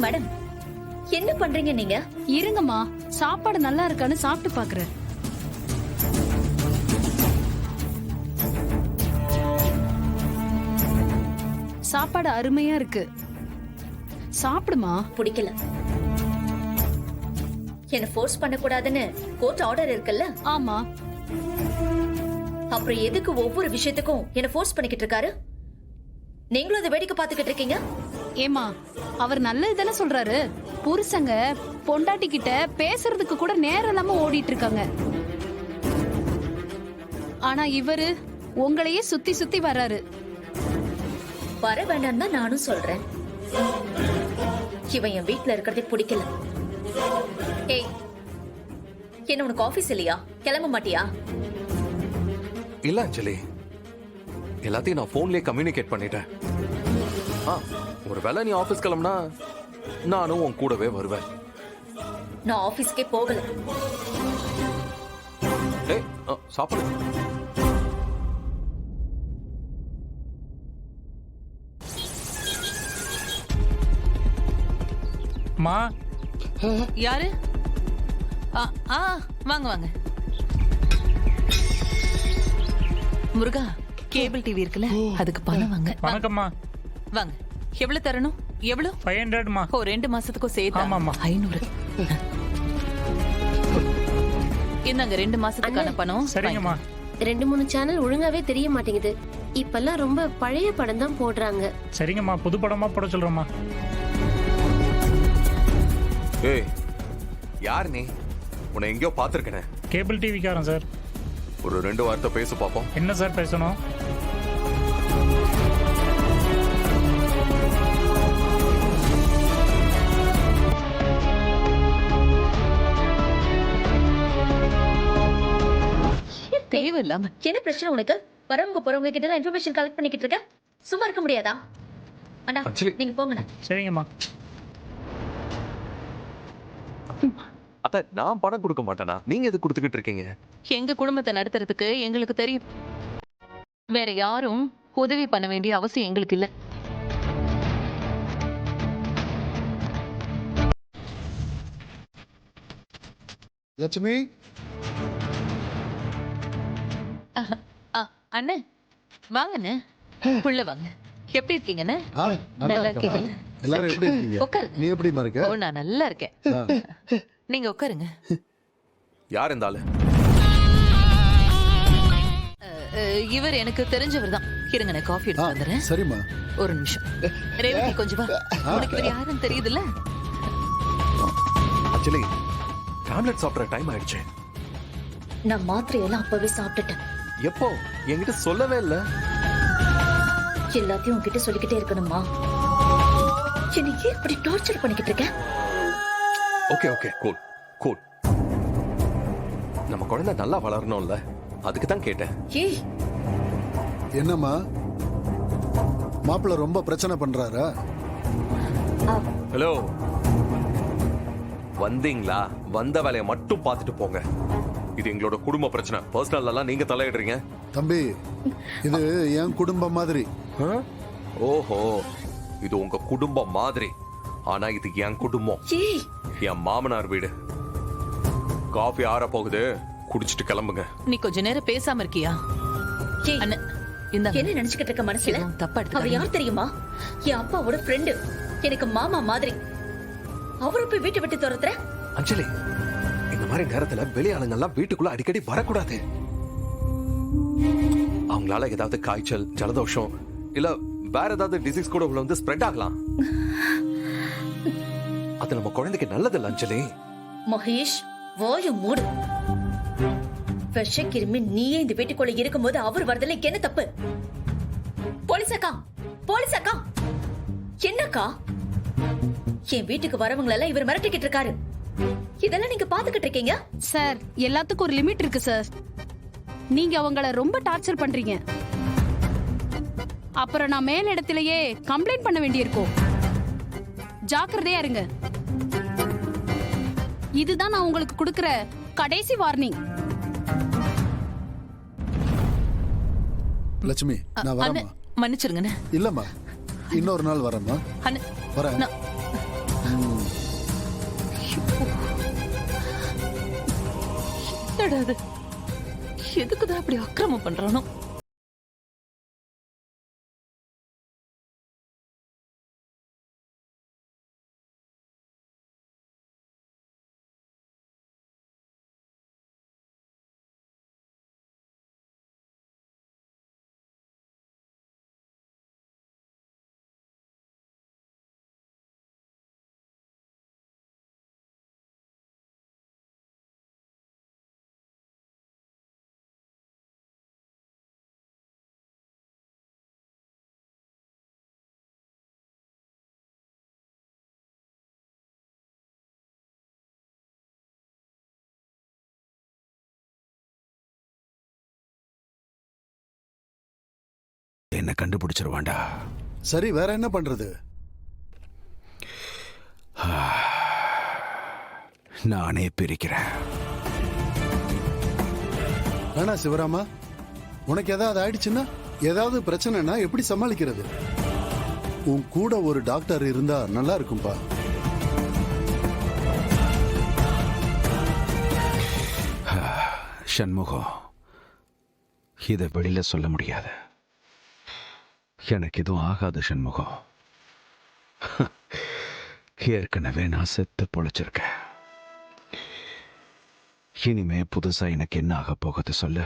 Madam, என்ன பண்றீங்க நீங்க? இருங்கம்மா, சாப்பாடு நல்லா இருக்கான்னு சாப்பிட்டு பாக்குறேன். சாப்பாடு அருமையா இருக்கு, சாப்பிடுமா. பிடிக்கல. என்ன ஃபோர்ஸ் பண்ண கூடாதுன்னு கோர்ட் ஆர்டர் இருக்குல்ல? ஆமா. அப்புறம் எதுக்கு ஒவ்வொரு விஷயத்துக்கும் என்ன ஃபோர்ஸ் பண்ணிக்கிட்டு இருக்காரு? நீங்களும் அதை வேடிக்கை பார்த்துக்கிட்டு இருக்கீங்க? ஏமா, அவர் நல்லது தானே சொல்றாரு. புருஷங்க பொண்டாட்டி கிட்ட பேசுறதுக்கு கூட நேரம் இல்லாம ஓடிட்டு இருக்காங்க. ஆனா இவரு உங்களையே சுத்தி சுத்தி வர்றாரு. வர வேண்டாம் தான் நானும் சொல்றேன். இவன் என் வீட்டுல இருக்கிறதே பிடிக்கல. ஏய், என்ன உனக்கு ஆபீஸ் இல்லையா? கிளம்ப மாட்டியா? இல்ல அஞ்சலி, எல்லாத்தையும் நான் போன்லயே கம்யூனிகேட் பண்ணிட்டேன். ஒருவேளை நீ ஆபீஸ் கிளம்புனா நானும் உன் கூடவே வருவேன். நான் ஆபீஸ்க்கே போகல. ஏய், சாப்பிடு. மா, யாரு? வாங்க வாங்க. முருகா, கேபிள் டிவி இருக்குல்ல, அதுக்கு பணம் வாங்க. வணக்கம்மா. வாங்க. எவ்வளவு தரணும்? எவ்வளவு? 500மா. ஓ, 2 மாசத்துக்கும் சேர்த்து. ஆமாம்மா. 500. இந்தாங்க 2 மாசத்துக்கான பணம். சரிங்கம்மா. 2-3 சேனல் ஒழுங்காவே தெரிய மாட்டேங்குது. இப்பெல்லாம் ரொம்ப பழைய படம் தான் போடுறாங்க. சரிங்கம்மா, புது படமா போட சொல்றோம்மா. ஏய், யார் நீ? உன்னை எங்கேயோ பாத்திருக்கேன். கேபிள் டிவிக்காரன் சார். ஒரு 2 வார்த்தை பேச பாப்போம். என்ன சார் பேசணும்? தேவையில்லாம. என்ன பிரச்சனை உனக்கு? வரவங்க போறவங்க கிட்ட இன்ஃபர்மேஷன் கலெக்ட் பண்ணிக்கிட்டு இருக்க. சும்மா இருக்க முடியாதா? அண்ணா, நீங்க போங்கண்ணா. சரிங்கம்மா. அத்த, நான் பணம் கொடுக்க மாட்டேனா? நீங்க எது கொடுத்துக்கிட்டு இருக்கீங்க? எங்க குடும்பத்தை நடத்துறதுக்கு எங்களுக்கு தெரியும். வேற யாரும் உதவி பண்ண வேண்டிய அவசியம் எங்களுக்கு இல்ல. லட்சுமி, அண்ணே வாங்கண்ணே, உள்ள வாங்க. எப்படி இருக்கீங்கண்ணே? நல்லா இருக்கீங்க. எல்லாரும் எப்படி இருக்கீங்க? உட்காருங்க. நீ எப்படிமா இருக்க? ஓ, நான் நல்லா இருக்கேன். நீங்க உட்காருங்க. யார் இந்த ஆளு? இவர் எனக்கு தெரிஞ்சவர் தான். இருங்க, நான் காஃபி எடுத்து வந்துடுறேன். சரிம்மா. ஒரு நிமிஷம். ரேவதி, கொஞ்சம் வா. உனக்கு இவர் யாருன்னு தெரியுதுல்ல? அஞ்சலி, டேப்லெட் சாப்பிட்ற டைம் ஆயிடுச்சு. நான் மாத்திரையெல்லாம் அப்பவே சாப்பிட்டுட்டேன். எப்போ? என்கிட்ட சொல்லவே இல்ல. எல்லாத்தையும் உன்கிட்ட சொல்லிக்கிட்டே இருக்கணுமா? இன்னைக்கு இப்படி டார்ச்சர் பண்ணிக்கிட்டு இருக்கேன். Okay okay, cool cool. நம்ம குழந்தை நல்லா வளரணும்ல, அதுக்கு தான் கேட்டேன். ஏய், என்னம்மா, மாப்பிள்ள ரொம்ப பிரச்சனை பண்றாரா? ஹலோ, வந்தீங்களா? வந்த வேலையை மட்டும் பார்த்துட்டு போங்க. இது எங்களோட குடும்ப பிரச்சனை. பர்சனல் எல்லாம் நீங்க தலையிடுறீங்க. தம்பி, இது என் குடும்பம் மாதிரி. ஓஹோ, இது உங்க குடும்பம் மாதிரி. ஆனா இது என் குடும்பம். ஏய், என் மாமனார் வீடு. காஃபி ஆற போகுது, குடிச்சிட்டு கிளம்புங்க. நீ கொஞ்ச நேரம் பேசாம இருக்கியா? ஏய், அண்ணே, இந்தாங்க. என்ன நினைச்சுக்கிட்டு இருக்க மனசுல? எதுவும் தப்பா அவர் எடுத்துக்காதீங்க. யார் தெரியுமா? என் அப்பாவோட ஃப்ரெண்டு, எனக்கு மாமா மாதிரி. அவரை போய் வீட்டை விட்டு துரத்துற? அஞ்சலி, இந்த மாதிரி நேரத்துல வெளியாளுங்கெல்லாம் வீட்டுக்குள்ள அடிக்கடி வரக்கூடாது. அவங்களால ஏதாவது காய்ச்சல், ஜலதோஷம் இல்ல வேற ஏதாவது டிசீஸ் கூட உள்ள வந்து ஸ்ப்ரெட் ஆகலாம். அது நம்ம குழந்தைக்கு நல்லது இல்ல அஞ்சலி. மகேஷ், வாய மூடு. விஷக்கிருமி நீயே இந்த வீட்டுக்குள்ள இருக்கும்போது அவர் வரதுல என்ன தப்பு? போலீஸாக்கா, போலீஸாக்கா, என்னக்கா? என் வீட்டுக்கு வரவங்க எல்லாம் இவர் மிரட்டிக்கிட்டு இருக்காரு. இதெல்லாம் நீங்க பாத்துக்கிட்டு இருக்கீங்க? சார், எல்லாத்துக்கும் ஒரு லிமிட் இருக்கு சார். நீங்க அவங்கள ரொம்ப டார்ச்சர் பண்றீங்க. அப்புறம் நான் மேல் இடத்திலேயே கம்ப்ளைண்ட் பண்ண வேண்டியிருக்கும். ஜாக்கிரதையா இருங்க. இதுதான் நான் உங்களுக்கு கொடுக்கிற கடைசி வார்னிங். லட்சுமி, நான் வரேம்மா. மன்னிச்சிருங்கண்ணே. இல்லம்மா, இன்னொரு நாள் வரேம்மா. அண்ணே, வரேன். நான் என்னடா அது? எதுக்குதான் அப்படி அக்கிரமம் பண்றானோ? என்ன கண்டுபிடிச்சிருவான்டா. சரி, வேற என்ன பண்றது? நானே பிரிக்கிறேன். வேணா சிவராமா, உனக்கு ஏதாவது ஆயிடுச்சுன்னா, ஏதாவது பிரச்சனைனா எப்படி சமாளிக்கிறது? உன் கூட ஒரு டாக்டர் இருந்தா நல்லா இருக்கும்பா. சண்முகம், இதை வெளியில சொல்ல முடியாது. எனக்கு எதுவும் ஆகாது சண்முகம். ஏற்கனவே நான் செத்து பொழைச்சிருக்கேன். இனிமே புதுசா எனக்கு என்ன ஆக போகுது சொல்லு.